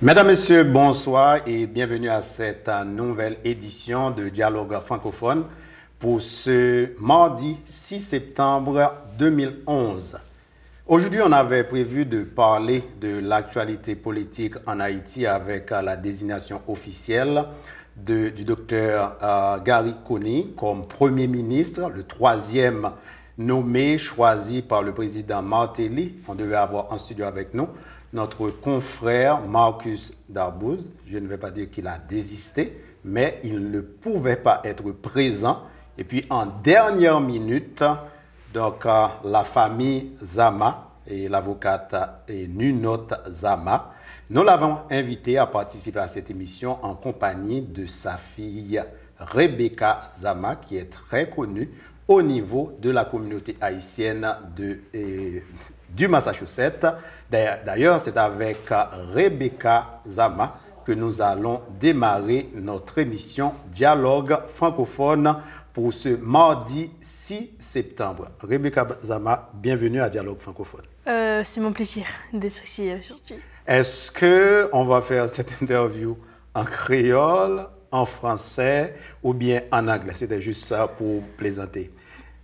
Mesdames, Messieurs, bonsoir et bienvenue à cette nouvelle édition de Dialogue francophone pour ce mardi 6 septembre 2011. Aujourd'hui, on avait prévu de parler de l'actualité politique en Haïti avec la désignation officielle du docteur Gary Coney comme Premier ministre, le troisième nommé, choisi par le président Martelly. On devait avoir en studio avec nous notre confrère Marcus Darbouz. Je ne vais pas dire qu'il a désisté, mais il ne pouvait pas être présent. Et puis en dernière minute, donc, la famille Zama et l'avocate Nunot Zama, nous l'avons invité à participer à cette émission en compagnie de sa fille Rebecca Zama, qui est très connue au niveau de la communauté haïtienne du Massachusetts. D'ailleurs, c'est avec Rebecca Zama que nous allons démarrer notre émission Dialogue francophone pour ce mardi 6 septembre. Rebecca Zama, bienvenue à Dialogue francophone. C'est mon plaisir d'être ici aujourd'hui. Est-ce qu'on va faire cette interview en créole, en français ou bien en anglais? C'était juste ça pour plaisanter.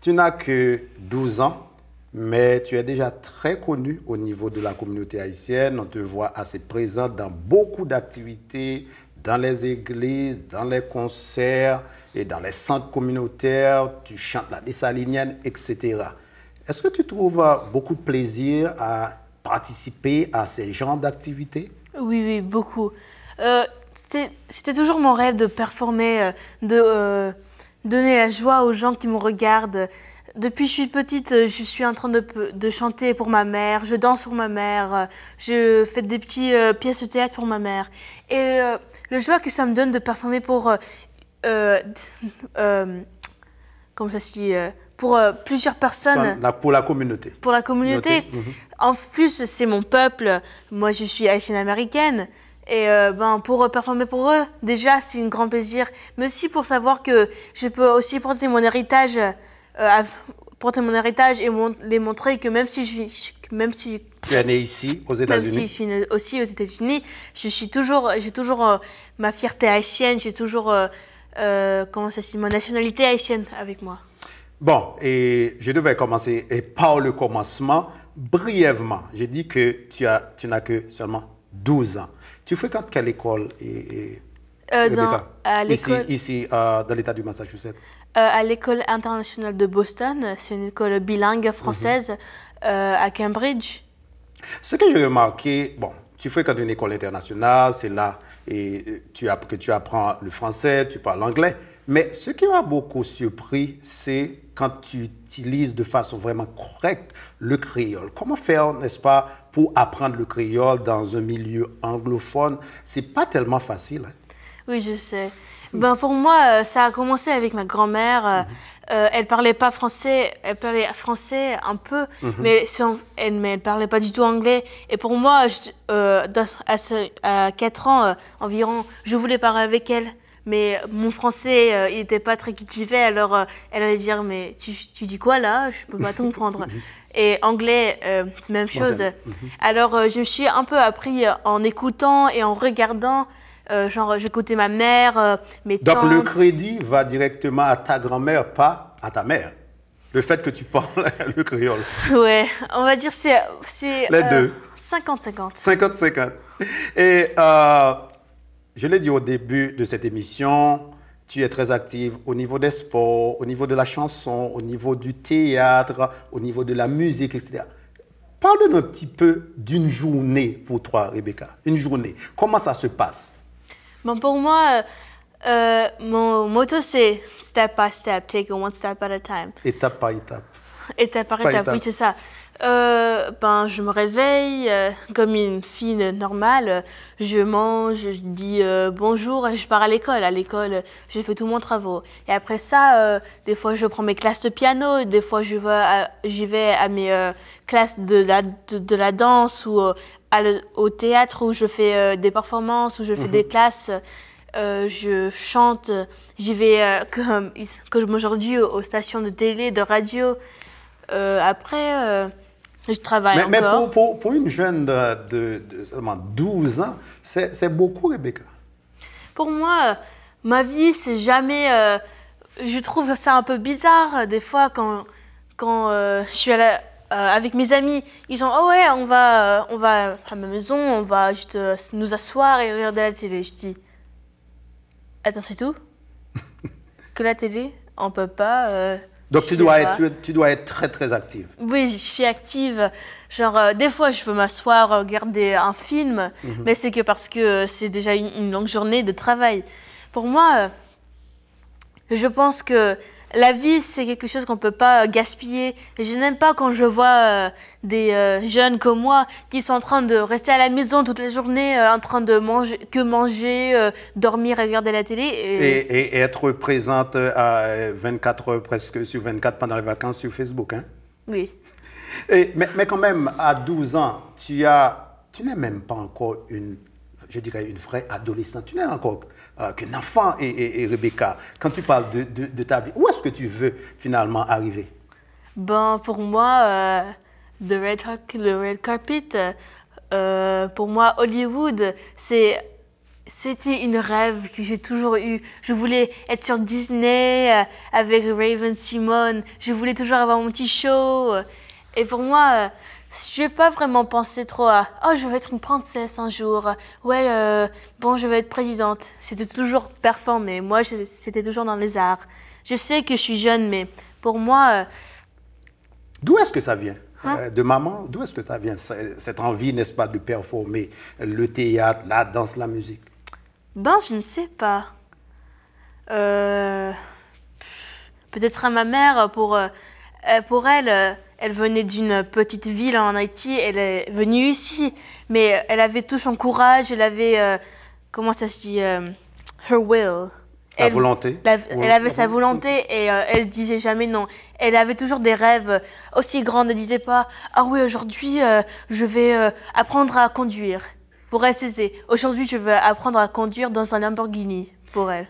Tu n'as que 12 ans, mais tu es déjà très connu au niveau de la communauté haïtienne. On te voit assez présent dans beaucoup d'activités, dans les églises, dans les concerts et dans les centres communautaires. Tu chantes la dessalinienne, etc. Est-ce que tu trouves beaucoup de plaisir à participer à ces genres d'activités? Oui, beaucoup. C'était toujours mon rêve de performer, de donner la joie aux gens qui me regardent. Depuis que je suis petite, je suis en train de chanter pour ma mère, je danse pour ma mère, je fais des petites pièces de théâtre pour ma mère. Et le joie que ça me donne de performer pour, comment ça se dit, pour plusieurs personnes. Pour la communauté. Pour la communauté. En plus, c'est mon peuple. Moi, je suis haïtienne-américaine. Et pour performer pour eux, déjà, c'est un grand plaisir. Mais aussi pour savoir que je peux aussi porter mon héritage, et les montrer que même si tu es né ici, aux États-Unis. Même si je suis née aussi aux États-Unis, j'ai toujours ma fierté haïtienne, j'ai toujours ma nationalité haïtienne avec moi. Bon, et je devais commencer par le commencement, brièvement. J'ai dit que tu n'as que seulement 12 ans. Tu fréquentes quelle école, Rebecca? Ici, dans l'État du Massachusetts. À l'école internationale de Boston, c'est une école bilingue française à Cambridge. Ce que j'ai remarqué, bon, tu fréquentes une école internationale, c'est là que tu apprends le français, tu parles l'anglais. Mais ce qui m'a beaucoup surpris, c'est quand tu utilises de façon vraiment correcte le créole. Comment faire, n'est-ce pas, pour apprendre le créole dans un milieu anglophone? C'est pas tellement facile. Hein? Oui, je sais. Pour moi, ça a commencé avec ma grand-mère. Elle parlait pas français, elle parlait français un peu, mais elle parlait pas du tout anglais. Et pour moi, à 4 ans environ, je voulais parler avec elle. Mais mon français, il n'était pas très cultivé, alors elle allait dire « Mais tu dis quoi là? Je peux pas tout comprendre. » Et anglais, même chose. Alors je me suis un peu appris en écoutant et en regardant. J'écoutais ma mère, mes tantes. Donc le crédit va directement à ta grand-mère, pas à ta mère. Le fait que tu parles le créole. Ouais, on va dire c'est les deux. 50-50. 50-50. Et je l'ai dit au début de cette émission, tu es très active au niveau des sports, au niveau de la chanson, au niveau du théâtre, au niveau de la musique, etc. Parle-nous un petit peu d'une journée pour toi, Rebecca. Une journée. Comment ça se passe? Pour moi, mon motto, c'est « step by step, take it one step at a time ». Étape par étape. Étape par étape, oui, c'est ça. Je me réveille comme une fille normale, je mange, je dis bonjour, je pars à l'école. À l'école, je fais tout mon travail. Et après ça, des fois, je prends mes classes de piano, des fois, j'y vais à mes classes de la danse ou au théâtre où je fais des performances, où je fais des classes. Je chante, j'y vais comme aujourd'hui aux stations de télé, de radio. Après, Je travaille encore. Mais pour une jeune de seulement 12 ans, c'est beaucoup, Rebecca. Pour moi, ma vie, c'est jamais... je trouve ça un peu bizarre, des fois, quand je suis avec mes amis. Ils sont, oh ouais, on va à ma maison, on va juste nous asseoir et regarder la télé. Je dis, attends, c'est tout? Que la télé? On peut pas... Donc tu dois être très très active. Oui, je suis active. Genre, des fois, je peux m'asseoir, regarder un film, mais c'est que parce que c'est déjà une longue journée de travail. Pour moi, je pense que la vie, c'est quelque chose qu'on ne peut pas gaspiller. Et je n'aime pas quand je vois des jeunes comme moi qui sont en train de rester à la maison toute la journée, en train de manger, dormir, regarder la télé. Et être présente à 24 heures presque sur 24 pendant les vacances sur Facebook. Hein? Oui. Mais quand même, à 12 ans, tu n'es même pas encore une vraie adolescente. Tu n'es encore qu'un enfant, et Rebecca. Quand tu parles de ta vie, où est-ce que tu veux finalement arriver? Ben, pour moi, le red carpet, pour moi, Hollywood, c'était une rêve que j'ai toujours eu. Je voulais être sur Disney avec Raven Simone. Je voulais toujours avoir mon petit show. Et pour moi, je n'ai pas vraiment pensé trop à « Oh, je vais être une princesse un jour. Ouais, bon, je vais être présidente. » C'était toujours performé. Moi, c'était toujours dans les arts. Je sais que je suis jeune, mais pour moi... D'où est-ce que ça vient? De maman, d'où est-ce que ça vient, cette envie, n'est-ce pas, de performer le théâtre, la danse, la musique? Ben, je ne sais pas. Peut-être à ma mère, pour elle... Elle venait d'une petite ville en Haïti, elle est venue ici, mais elle avait tout son courage, elle avait, comment ça se dit, her will. La volonté. Elle avait sa volonté et elle disait jamais non. Elle avait toujours des rêves aussi grands, elle ne disait pas « Ah oui, aujourd'hui, je vais apprendre à conduire ». Pour elle, c'était « Aujourd'hui, je vais apprendre à conduire dans un Lamborghini », pour elle.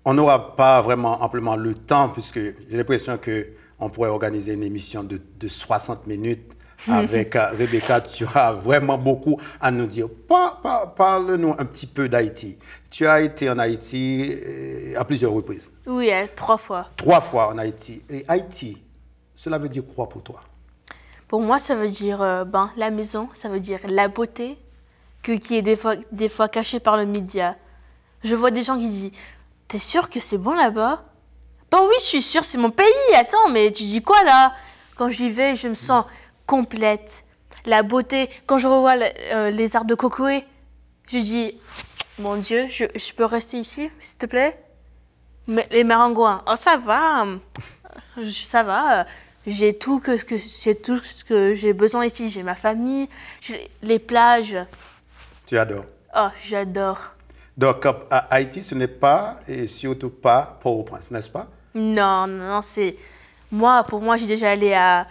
On n'aura pas vraiment amplement le temps, puisque j'ai l'impression que on pourrait organiser une émission de 60 minutes avec Rebecca. Tu as vraiment beaucoup à nous dire. Parle-nous un petit peu d'Haïti. Tu as été en Haïti à plusieurs reprises. Oui, 3 fois. 3 fois en Haïti. Et Haïti, cela veut dire quoi pour toi? Pour moi, ça veut dire la maison, ça veut dire la beauté qui est des fois cachée par le média. Je vois des gens qui disent « T'es sûr que c'est bon là-bas ?» Ben oui, je suis sûre, c'est mon pays. Attends, mais tu dis quoi là? Quand j'y vais, je me sens complète. La beauté, quand je revois les arbres de cocoé, je dis, mon Dieu, je peux rester ici, s'il te plaît? Mais les Maringouins, oh ça va, j'ai tout ce que j'ai besoin ici. J'ai ma famille, les plages. Tu adores? Oh, j'adore. Donc, Haïti, ce n'est pas, et surtout pas Port-au-Prince, n'est-ce pas? Non, c'est... Pour moi, j'ai déjà allé à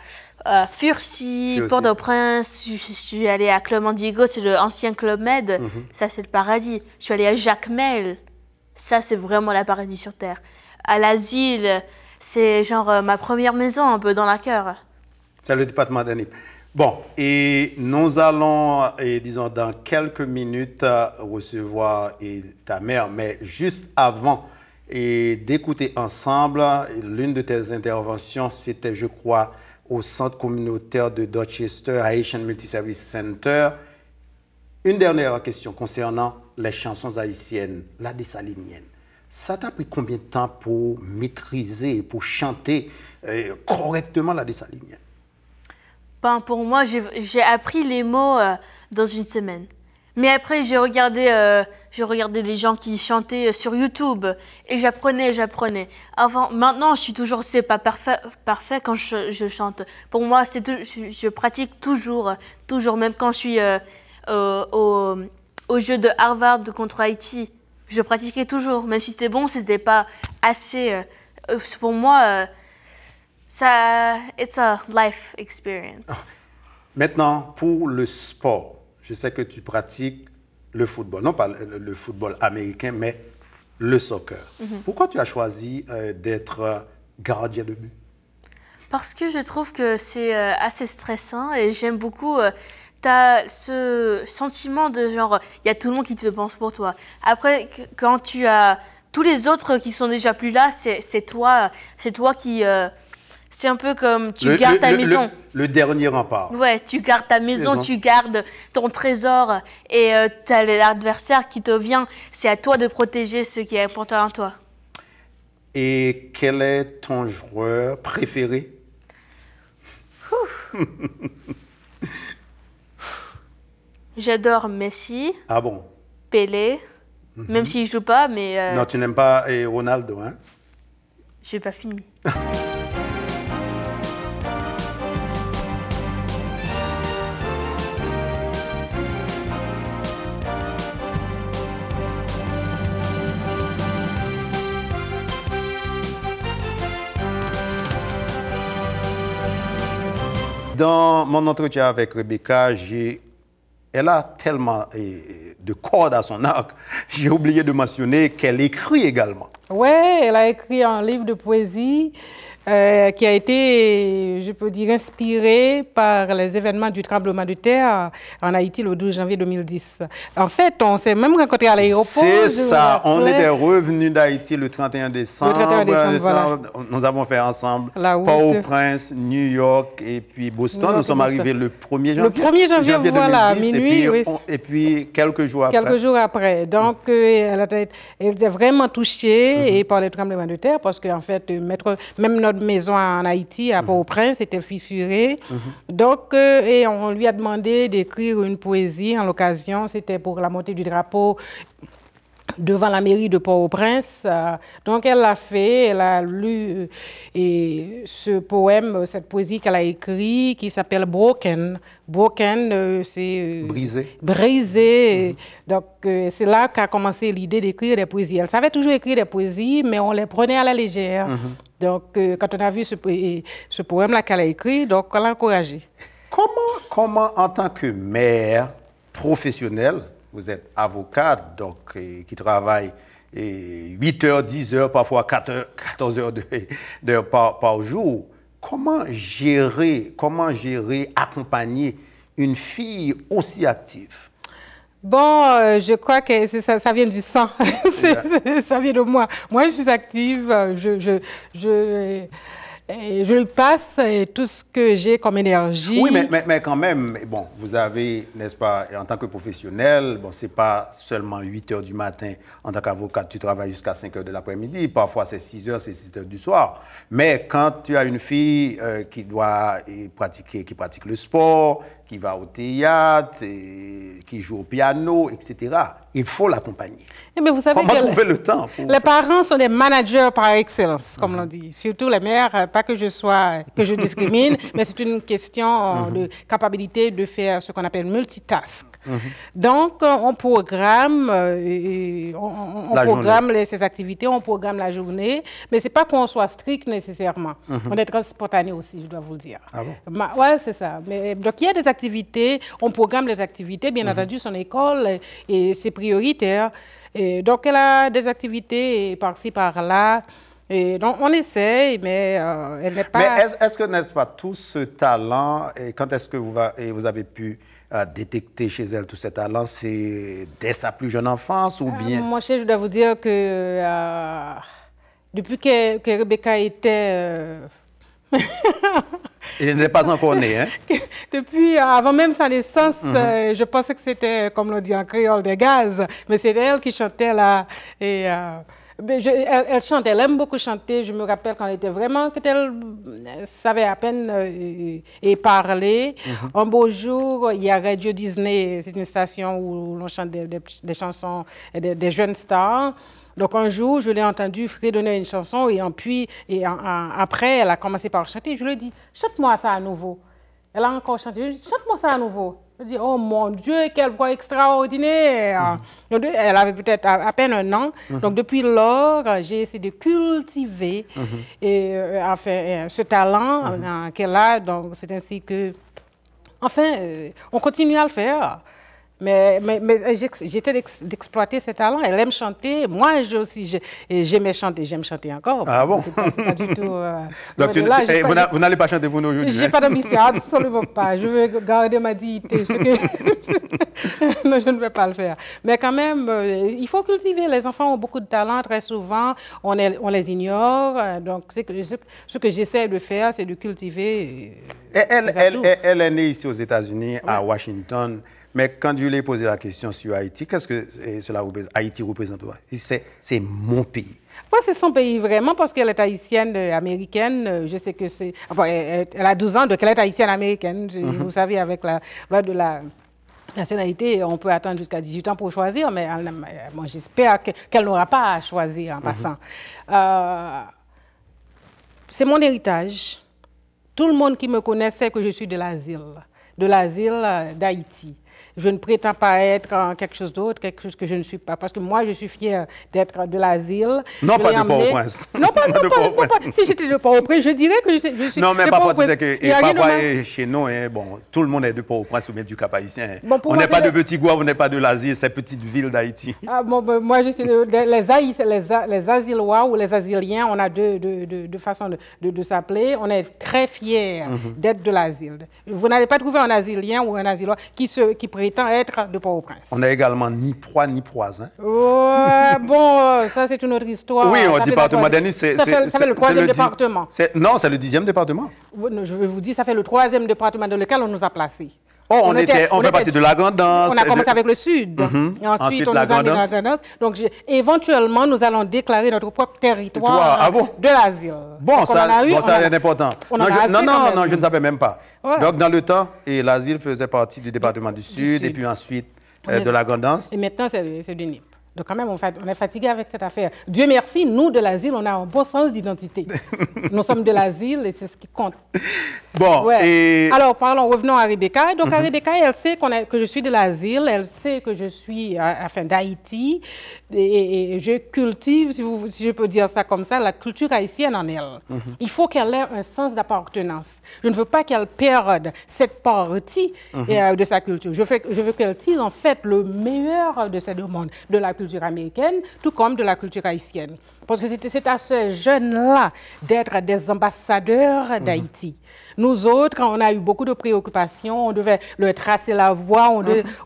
Furcy, Port-au-Prince, je suis allée à Club Mandigo, c'est l'ancien Club Med, ça c'est le paradis. Je suis allée à Jacmel, ça c'est vraiment le paradis sur Terre. À l'asile, c'est genre ma première maison, un peu dans la cœur. C'est le département d'Anip. Bon, et nous allons, disons, dans quelques minutes, recevoir ta mère, mais juste avant d'écouter ensemble, l'une de tes interventions, c'était, je crois, au centre communautaire de Dorchester, Haitian Multiservice Center. Une dernière question concernant les chansons haïtiennes, la dessalinienne. Ça t'a pris combien de temps pour maîtriser, pour chanter correctement la dessalinienne? Pour moi, j'ai appris les mots dans une semaine. Mais après, j'ai regardé les gens qui chantaient sur YouTube et j'apprenais. Maintenant, c'est pas parfait quand je chante. Pour moi, je pratique toujours, même quand je suis au jeu de Harvard contre Haïti. Je pratiquais toujours, même si c'était bon, c'était pas assez. Pour moi, it's a life experience. Maintenant, pour le sport, je sais que tu pratiques le football, non pas le football américain, mais le soccer. Pourquoi tu as choisi d'être gardien de but? Parce que je trouve que c'est assez stressant et j'aime beaucoup. Tu as ce sentiment de genre, il y a tout le monde qui te pense pour toi. Après, quand tu as tous les autres qui sont déjà plus là, c'est toi qui. C'est un peu comme tu gardes ta maison. Le dernier rempart. Ouais, tu gardes ta maison, tu gardes ton trésor et tu as l'adversaire qui te vient. C'est à toi de protéger ce qui est important en toi. Et quel est ton joueur préféré? J'adore Messi. Ah bon? Pelé. Même s'il ne joue pas, mais... Non, tu n'aimes pas Ronaldo, hein? Je n'ai pas fini. Dans mon entretien avec Rebecca, elle a tellement de cordes à son arc, j'ai oublié de mentionner qu'elle écrit également. Oui, elle a écrit un livre de poésie qui a été, je peux dire, inspiré par les événements du tremblement de terre en Haïti le 12 janvier 2010. En fait, on s'est même rencontrés à l'aéroport. C'est ça, on était revenus d'Haïti le 31 décembre. Le 31 décembre, voilà. Nous avons fait ensemble Port-au-Prince, New York et puis Boston. Nous sommes arrivés le 1er janvier. Le 1er janvier, voilà, 2010, minuit. Et puis quelques jours après. Quelques jours après. Donc, elle était vraiment touchée et par le tremblement de terre parce qu'en fait, même notre maison en Haïti, à Port-au-Prince, était fissurée. Donc, et on lui a demandé d'écrire une poésie en l'occasion. C'était pour la montée du drapeau devant la mairie de Port-au-Prince. Donc, elle l'a fait. Elle a lu ce poème, cette poésie qu'elle a écrite, qui s'appelle Broken. Broken, c'est... Brisé. Brisé. Donc, c'est là qu'a commencé l'idée d'écrire des poésies. Elle savait toujours écrire des poésies, mais on les prenait à la légère. Donc, quand on a vu ce poème-là qu'elle a écrit, donc, on l'a encouragé. Comment, en tant que mère professionnelle, vous êtes avocate, donc, qui travaille 8 heures, 10 heures, parfois 14 heures par jour, comment gérer, accompagner une fille aussi active? Bon, je crois que ça vient du sang. Ça vient de moi. Moi, je suis active. Je lui passe tout ce que j'ai comme énergie. Oui, mais quand même, bon, vous avez, n'est-ce pas, en tant que professionnel, bon, c'est pas seulement 8 heures du matin. En tant qu'avocate, tu travailles jusqu'à 5 heures de l'après-midi. Parfois, c'est 6 heures, c'est 6 heures du soir. Mais quand tu as une fille qui pratique le sport, qui va au théâtre, qui joue au piano, etc., il faut l'accompagner. Mais vous savez comment trouver le temps les parents sont des managers par excellence, comme l'on dit. Surtout les mères, pas que je discrimine, mais c'est une question de capacité de faire ce qu'on appelle multitask. Donc, on programme, ces activités, on programme la journée, mais c'est pas qu'on soit strict nécessairement. On est très spontané aussi, je dois vous le dire. Ah bon? Ouais, c'est ça. Mais, donc, il y a des activités, on programme les activités, bien entendu, son école, et c'est prioritaire. Et donc, elle a des activités par-ci, par-là. Et donc, on essaie, mais elle n'est pas... Mais est-ce que, n'est-ce pas, tout ce talent, et quand est-ce que vous avez pu détecter chez elle tout ce talent? C'est dès sa plus jeune enfance ou bien... Moi, je dois vous dire que depuis que Rebecca était... Il n'est pas encore né, hein? Depuis, avant même sa naissance, je pensais que c'était, comme l'on dit en créole, des gaz. Mais c'était elle qui chantait là. Et, elle chante, elle aime beaucoup chanter. Je me rappelle quand elle était vraiment, qu'elle savait à peine et parler. Un beau jour, il y a Radio Disney, c'est une station où l'on chante des chansons des jeunes stars. Donc un jour, je l'ai entendue fredonner une chanson et après, elle a commencé par chanter. Je lui ai dit, chante-moi ça à nouveau. Elle a encore chanté, chante-moi ça à nouveau. Je lui ai dit, oh mon Dieu, quelle voix extraordinaire. Donc, elle avait peut-être à peine 1 an. Donc depuis lors, j'ai essayé de cultiver ce talent qu'elle a. Donc c'est ainsi que, enfin, on continue à le faire. Mais j'étais d'exploiter ses talents. Elle aime chanter. Moi, j'aimais chanter. J'aime chanter encore. Ah bon? C'est pas du tout... Donc, vous n'allez pas chanter pour nous aujourd'hui? Je n'ai pas d'ambition, absolument pas. Je veux garder ma dignité. Non, je ne vais pas le faire. Mais quand même, il faut cultiver. Les enfants ont beaucoup de talent. Très souvent, on les ignore. Donc, ce que j'essaie de faire, c'est de cultiver. Elle est née ici aux États-Unis, à Washington. Mais quand je lui ai posé la question sur Haïti, qu'est-ce que Haïti représente pour elle? C'est mon pays. Moi, c'est son pays vraiment, parce qu'elle est haïtienne américaine. Je sais que c'est... Enfin, elle a 12 ans, donc elle est haïtienne américaine. Vous savez, avec la loi de la nationalité, on peut attendre jusqu'à 18 ans pour choisir, mais bon, j'espère qu'elle n'aura pas à choisir en passant. C'est mon héritage. Tout le monde qui me connaît sait que je suis de l'asile d'Haïti. Je ne prétends pas être quelque chose d'autre, quelque chose que je ne suis pas. Parce que moi, je suis fière d'être de l'asile. Non, pas de Port-au-Prince. Non, pas de Port-au-Prince. Si j'étais de Port-au-prince, je dirais que je suis de Port-au-Prince. Non, mais parfois, tu sais que parfois, chez nous, bon, tout le monde est de Port-au-Prince ou bien du Cap-Haïtien. Bon, on n'est pas de Petit-Goâve, on n'est pas de l'asile, c'est petite ville d'Haïti. Ah, bon, moi, je suis les Asilois ou les Asiliens, on a deux façons de s'appeler. On est très fiers d'être de l'asile. Vous n'allez pas trouver un Asilien ou un Asilois qui prétend être de Port-au-Prince. On est également ni proie ni proise. Hein? Bon, ça c'est une autre histoire. Oui, on dit département d'Annie, c'est le 3e département. Non, c'est le 10e département. Je vais vous dire, ça fait le 3e département dans lequel on nous a placés. Oh, on fait partie de la Grand'Anse. On a commencé avec le Sud. Et ensuite, on nous a mis dans la Grand'Anse. Donc, éventuellement, nous allons déclarer notre propre territoire de l'asile. Bon, ça c'est important. Non, je ne savais même pas. Ouais. Donc, dans le temps, l'asile faisait partie du département du Sud, et puis ensuite de la Grand'Anse. Et maintenant, c'est du NIP. Donc, quand même, on est fatigué avec cette affaire. Dieu merci, nous, de l'asile, on a un bon sens d'identité. Nous sommes de l'asile et c'est ce qui compte. Bon, ouais. Alors, revenons à Rebecca. Donc, Rebecca, elle sait que je suis de l'asile, elle sait que je suis d'Haïti, et je cultive, si je peux dire ça comme ça, la culture haïtienne en elle. Il faut qu'elle ait un sens d'appartenance. Je ne veux pas qu'elle perde cette partie de sa culture. Je veux qu'elle tire, en fait, le meilleur de ces deux mondes, de la culture américaine, tout comme de la culture haïtienne. Parce que c'est à ces jeunes-là d'être des ambassadeurs d'Haïti. Nous autres, quand on a eu beaucoup de préoccupations, on devait leur tracer la voie,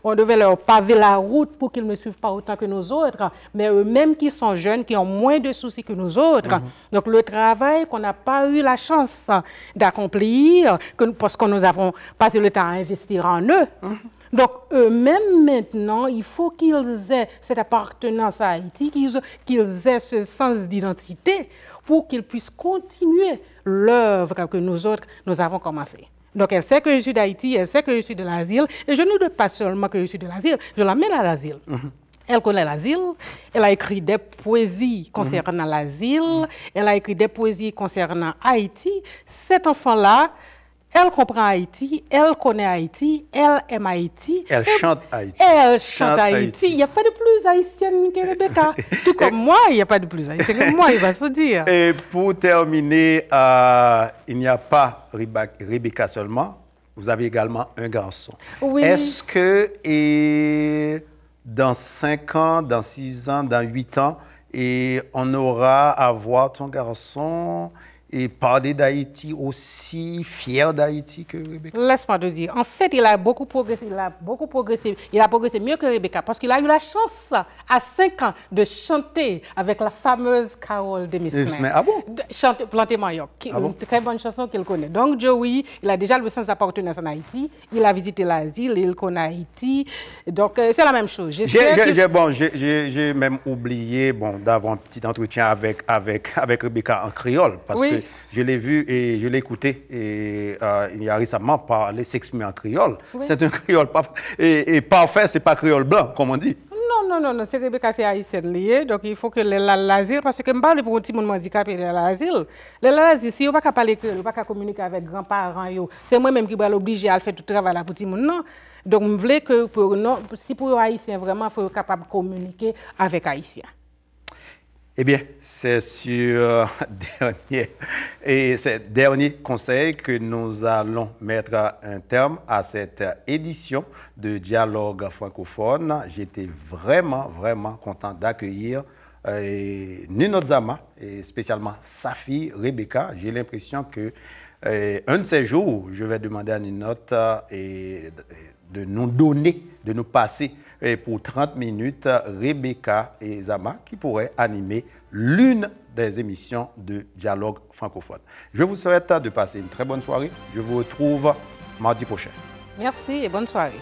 on devait leur paver la route pour qu'ils ne suivent pas autant que nous autres. Mais eux-mêmes qui sont jeunes, qui ont moins de soucis que nous autres. Donc le travail qu'on n'a pas eu la chance d'accomplir, parce que nous avons passé le temps à investir en eux. Donc, eux-mêmes, maintenant, il faut qu'ils aient cette appartenance à Haïti, qu'ils aient ce sens d'identité pour qu'ils puissent continuer l'œuvre que nous autres, nous avons commencée. Donc, elle sait que je suis d'Haïti, elle sait que je suis de l'asile, et je ne dis pas seulement que je suis de l'asile, je l'amène à l'asile. Elle connaît l'asile, elle a écrit des poésies concernant l'asile, elle a écrit des poésies concernant Haïti. Cet enfant-là, elle comprend Haïti, elle connaît Haïti, elle aime Haïti. Elle chante Haïti. Elle chante Haïti. Il n'y a pas de plus haïtienne que Rebecca. Tout comme moi, il n'y a pas de plus haïtienne que moi, il va se dire. Et pour terminer, il n'y a pas Rebecca seulement, vous avez également un garçon. Oui. Est-ce que dans 5 ans, dans 6 ans, dans 8 ans, on aura à voir ton garçon et parler d'Haïti aussi fier d'Haïti que Rebecca? Laisse-moi te dire. En fait, il a beaucoup progressé. Il a progressé mieux que Rebecca parce qu'il a eu la chance, à 5 ans, de chanter avec la fameuse Carole Demesmin. Ah bon? Chanter Planté Mayoc, une très bonne chanson qu'il connaît. Donc, Joey, il a déjà le sens d'appartenance en Haïti. Il a visité l'asile, il connaît Haïti. Donc, c'est la même chose. J'ai même oublié d'avoir un petit entretien avec Rebecca en créole parce que je l'ai vu et je l'ai écouté et il a récemment parlé, s'exprimer en créole. Oui. C'est un créole parfait, c'est pas créole blanc, comme on dit. Non, c'est Rebecca, c'est haïtienne liée, donc il faut que l'asile, parce que je parle pour un petit monde handicapé de l'asile. L'asile, si on ne peut pas parler créole, on ne peut pas communiquer avec grands-parents, c'est moi-même qui vais l'obliger à faire tout le travail là pour petit monde, non. Donc je voulais que si pour les Haïtiens, vraiment, il faut être capable de communiquer avec Haïtiens. Eh bien, c'est sur ces derniers conseils que nous allons mettre un terme à cette édition de Dialogue francophone. J'étais vraiment content d'accueillir Ninot Zama et spécialement sa fille Rebecca. J'ai l'impression que un de ces jours, je vais demander à Ninot de nous passer pour 30 minutes Rebecca et Zama qui pourraient animer l'une des émissions de Dialogue francophone. Je vous souhaite de passer une très bonne soirée. Je vous retrouve mardi prochain. Merci et bonne soirée.